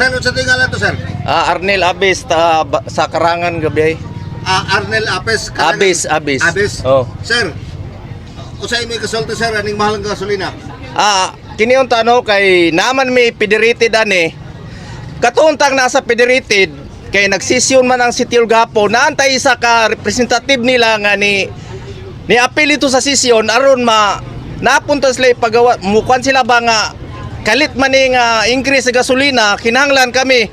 Sir, sa tingala to, sir? Arnel Abis sa Karangan gabi. Arnel Apes. Abis. Oh. Sir, usay may kasulti, sir, aning mahal nga gasolina. Kini yung tanong kay naman may federated ani. Katuntang nasa federated kay nagsisyon man ang City Olgapo, naantay sa ka representative nila nga ni apil ito sa sesyon aron napunta sila ipagawa mukuan sila ba nga kalit man nga increase sa gasolina. Kinahanglan kami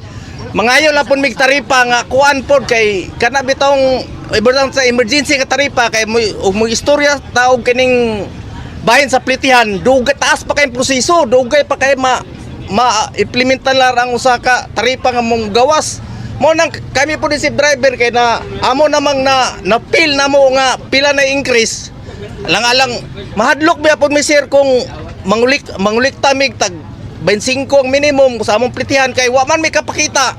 mangayo lang pud mig taripa nga kuan pod kay kana bitong ibutang sa emergency nga taripa kay mo istorya taog kining bahin sa plitihan dugay taas pa kay proseso, dugay pa kay ma-implementan lang ang usa ka taripa nga mong gawas. Mo nang kami po si driver kay na amo namang na feel na mo nga pila na increase. Lang-alang mahadlok ba pod mi sir kung mangulik tamig tag 25 ang minimum sa among plitihan kay wa man may kapakita.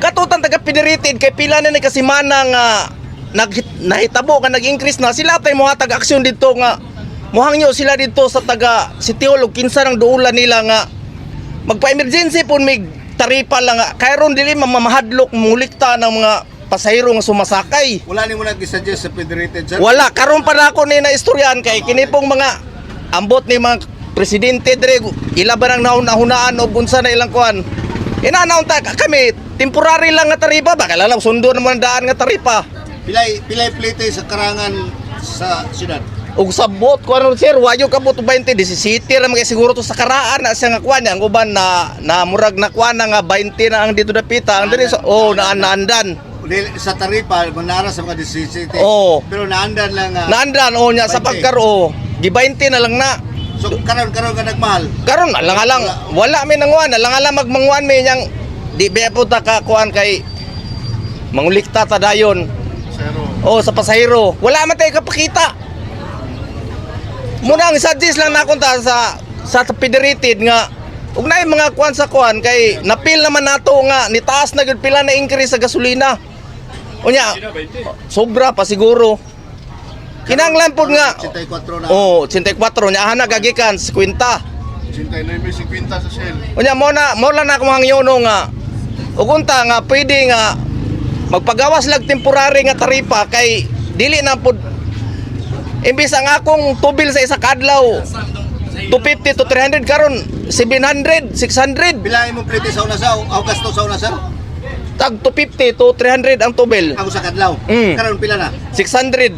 Katutan taga federated kay pila na ni kasimana nga nahitabo ka nag-increase na sila tay mohatag aksyon dito nga mohangyo sila dito sa taga City Hall ug kinsa nang duulan nila nga magpa-emergency pun mig taripa lang nga kayron dili mamahadlok mulikta ng mga pasahero nga sumasakay. Wala ni mo nag-suggest sa federated, sir? Wala karon pa na ako ni naistoryan kay kini pong mga ambot ni mga presidente dire ila ba nang nahunaan o bunsa na ilang kuan. Inanaon ta kami temporary lang nga taripa ba kala lang sundo naman daan nga taripa. Pilay plite sa Karangan sa syudad. Ug sabot ko ano sir wayo kabot 20 17 ra magay siguro to sa karaan na siya nga kuan ang uban na murag na kuan nga 20 na ang dito dapita ang diri naandan sa taripa manara sa mga 17. Pero naandan lang naandan nya sa pagkaro gi 20 na lang na. So karon ka nagmahal. Karon alang wala mi nanguan alang magmanguan mi yang di ba po ta ka kuan kay mangulikta ta dayon. Sa pasahero wala man tay kapakita. Muna ang suggest lang na kunta sa federated nga ug naay mga kuan sa kuan kay napil naman nato nga nitaas na gyud pila na increase sa gasolina. Unya sobra pa siguro. Kinahanglan pod nga 84 na. 84 nya ana gagikan 50. 89 sa Shell. Unya mo lang na kumangyono nga ug unta nga pwede nga magpagawas lag temporary nga taripa kay dili na pod imbis ang akong tubil sa isa kadlaw 250 to 300 karon 700 600 Bilahin mo plite sa una sa gasto sa una, sir? tag 250 to 300 ang tubil Ako sa kadlaw. Karon pila na? 600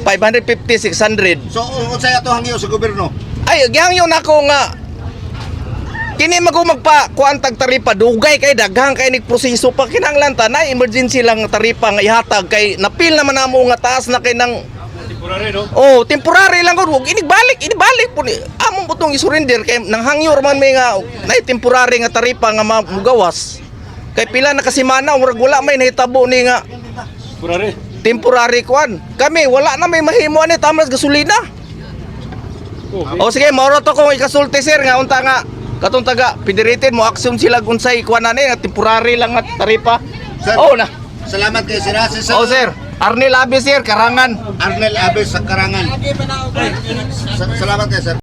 550 600. So unsay ato hangyo sa gobyerno? Ay gihangyo nako nga kini magpa kuan tag taripa dugay kay daghang kay nig proseso pa kinahanglan ta na emergency lang taripa nga ihatag kay napil naman namo nga taas na kay nang temporary no. Temporary lang gud inibalik po ni among butong isurrender kay nang hangyo man may nga nay temporary nga taripa nga mugawas kay pila na kasimana murag wala may nahitabo ni nga temporary kuan kami wala na may mahimo ani tamas gasolina. Sige mauro to kung ikasulti sir nga unta nga katong taga federated mo aksyon sila unsay kuan ani nga temporary lang nga taripa. Sir, salamat kay Sir Asis. Sir Arnel Abis sir Karangan. Arnel Abis sa Karangan. Salamat kay sir.